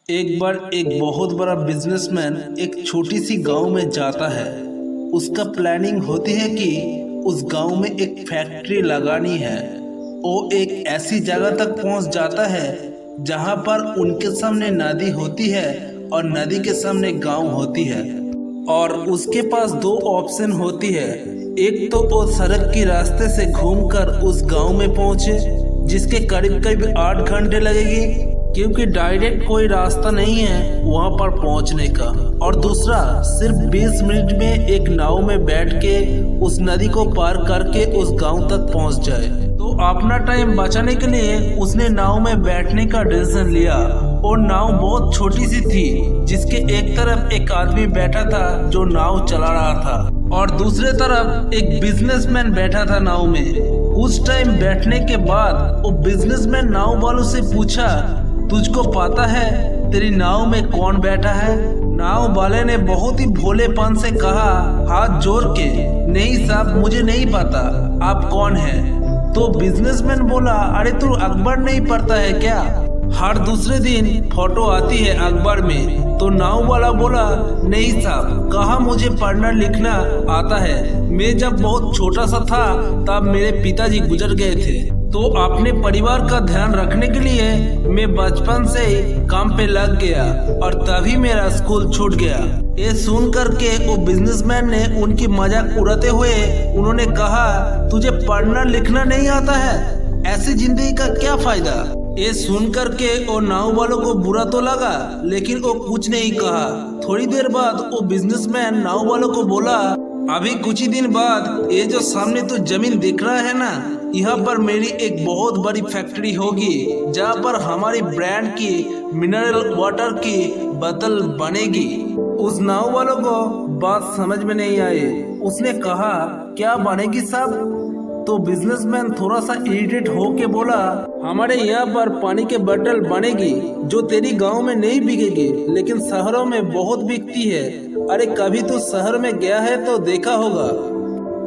एक बार एक बहुत बड़ा बिजनेसमैन एक छोटी सी गांव में जाता है। उसका प्लानिंग होती है कि उस गांव में एक फैक्ट्री लगानी है। वो एक ऐसी जगह तक पहुंच जाता है जहां पर उनके सामने नदी होती है और नदी के सामने गांव होती है और उसके पास दो ऑप्शन होती है। एक तो वो सड़क के रास्ते से घूमकर उस गांव में पहुंचे जिसके करीब करीब 8 घंटे लगेगी क्योंकि डायरेक्ट कोई रास्ता नहीं है वहां पर पहुंचने का, और दूसरा सिर्फ 20 मिनट में एक नाव में बैठ के उस नदी को पार करके उस गांव तक पहुंच जाए। तो अपना टाइम बचाने के लिए उसने नाव में बैठने का डिसीजन लिया। और नाव बहुत छोटी सी थी जिसके एक तरफ एक आदमी बैठा था जो नाव चला रहा था और दूसरे तरफ एक बिजनेसमैन बैठा था नाव में। कुछ टाइम बैठने के बाद वो बिजनेसमैन नाव वालों से पूछा, तुझको पता है तेरी नाव में कौन बैठा है? नाव वाले ने बहुत ही भोलेपन से कहा हाथ जोड़ के, नहीं साहब मुझे नहीं पता, आप कौन हैं? तो बिजनेसमैन बोला, अरे तू अखबार नहीं पढ़ता है क्या? हर दूसरे दिन फोटो आती है अखबार में। तो नाव वाला बोला, नहीं साहब, कहा मुझे पढ़ना लिखना आता है, मैं जब बहुत छोटा सा था तब मेरे पिताजी गुजर गए थे, तो अपने परिवार का ध्यान रखने के लिए मैं बचपन से ही काम पे लग गया और तभी मेरा स्कूल छूट गया। ये सुन करके वो बिजनेसमैन ने उनकी मजाक उड़ाते हुए उन्होंने कहा, तुझे पढ़ना लिखना नहीं आता है, ऐसी जिंदगी का क्या फायदा? ये सुन करके वो नाव वालों को बुरा तो लगा लेकिन वो कुछ नहीं कहा। थोड़ी देर बाद वो बिजनेसमैन नाव वालों को बोला, अभी कुछ ही दिन बाद ये जो सामने तो जमीन दिख रहा है ना, यहाँ पर मेरी एक बहुत बड़ी फैक्ट्री होगी जहाँ पर हमारी ब्रांड की मिनरल वाटर की बोतल बनेगी। उस नाव वालों को बात समझ में नहीं आई। उसने कहा, क्या बनेगी साहब? तो बिजनेसमैन थोड़ा सा इरिटेट होके बोला, हमारे यहाँ पर पानी के बोतल बनेगी जो तेरी गांव में नहीं बिकेगी लेकिन शहरों में बहुत बिकती है। अरे कभी तो शहर में गया है तो देखा होगा,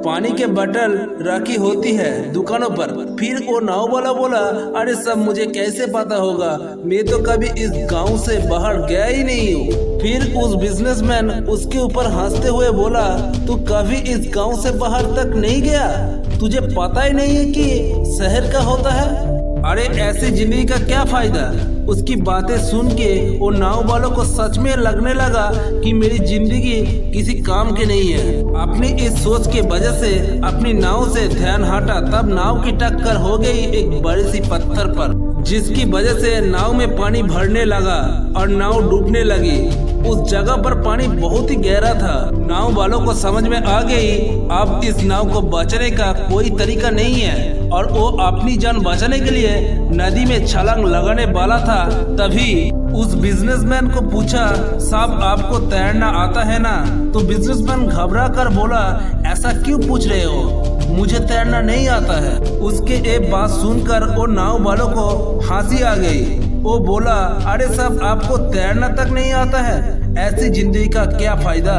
पानी के बोतल रखी होती है दुकानों पर। फिर वो नाव वाला बोला, अरे सब मुझे कैसे पता होगा, मैं तो कभी इस गांव से बाहर गया ही नहीं हूँ। फिर उस बिजनेसमैन उसके ऊपर हंसते हुए बोला, तू कभी इस गांव से बाहर तक नहीं गया? तुझे पता ही नहीं है कि शहर का होता है? अरे ऐसी जिंदगी का क्या फायदा? उसकी बातें सुन के वो नाव वालों को सच में लगने लगा कि मेरी जिंदगी किसी काम की नहीं है। अपनी इस सोच के वजह से अपनी नाव से ध्यान हटा, तब नाव की टक्कर हो गई एक बड़ी सी पत्थर पर, जिसकी वजह से नाव में पानी भरने लगा और नाव डूबने लगी। उस जगह पर पानी बहुत ही गहरा था। नाव वालों को समझ में आ गई अब इस नाव को बचाने का कोई तरीका नहीं है और वो अपनी जान बचाने के लिए नदी में छलांग लगाने वाला था। तभी उस बिजनेसमैन को पूछा, साहब आपको तैरना आता है ना? तो बिजनेसमैन घबरा कर बोला, ऐसा क्यों पूछ रहे हो, मुझे तैरना नहीं आता है। उसके एक बात सुनकर वो नाव वालों को हंसी आ गई। वो बोला, अरे साहब आपको तैरना तक नहीं आता है, ऐसी जिंदगी का क्या फायदा?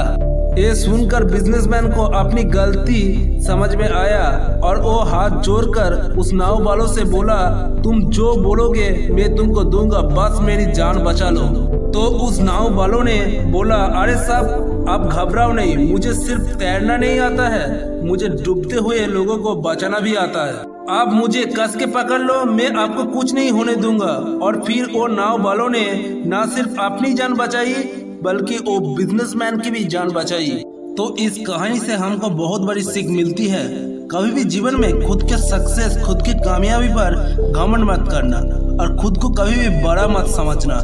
ये सुनकर बिजनेसमैन को अपनी गलती समझ में आया और वो हाथ जोड़कर उस नाव वालों से बोला, तुम जो बोलोगे मैं तुमको दूंगा, बस मेरी जान बचा लो। तो उस नाव वालों ने बोला, अरे साहब आप घबराओ नहीं, मुझे सिर्फ तैरना नहीं आता है, मुझे डूबते हुए लोगों को बचाना भी आता है, आप मुझे कस के पकड़ लो, मैं आपको कुछ नहीं होने दूंगा। और फिर वो नाव वालों ने न सिर्फ अपनी जान बचाई बल्कि वो बिजनेसमैन की भी जान बचाई। तो इस कहानी से हमको बहुत बड़ी सीख मिलती है, कभी भी जीवन में खुद के सक्सेस, खुद की कामयाबी पर घमंड मत करना और खुद को कभी भी बड़ा मत समझना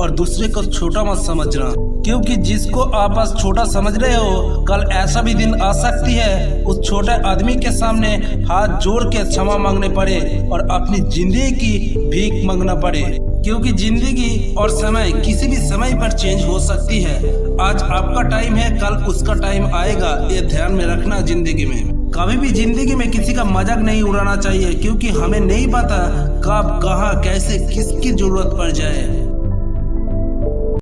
और दूसरे को छोटा मत समझना, क्योंकि जिसको आप आज छोटा समझ रहे हो कल ऐसा भी दिन आ सकती है उस छोटे आदमी के सामने हाथ जोड़ के क्षमा मांगने पड़े और अपनी जिंदगी की भीख मांगना पड़े, क्योंकि जिंदगी और समय किसी भी समय पर चेंज हो सकती है। आज आपका टाइम है, कल उसका टाइम आएगा, ये ध्यान में रखना। जिंदगी में कभी भी जिंदगी में किसी का मजाक नहीं उड़ाना चाहिए, क्योंकि हमें नहीं पता कब कहाँ कैसे किसकी जरूरत पड़ जाए।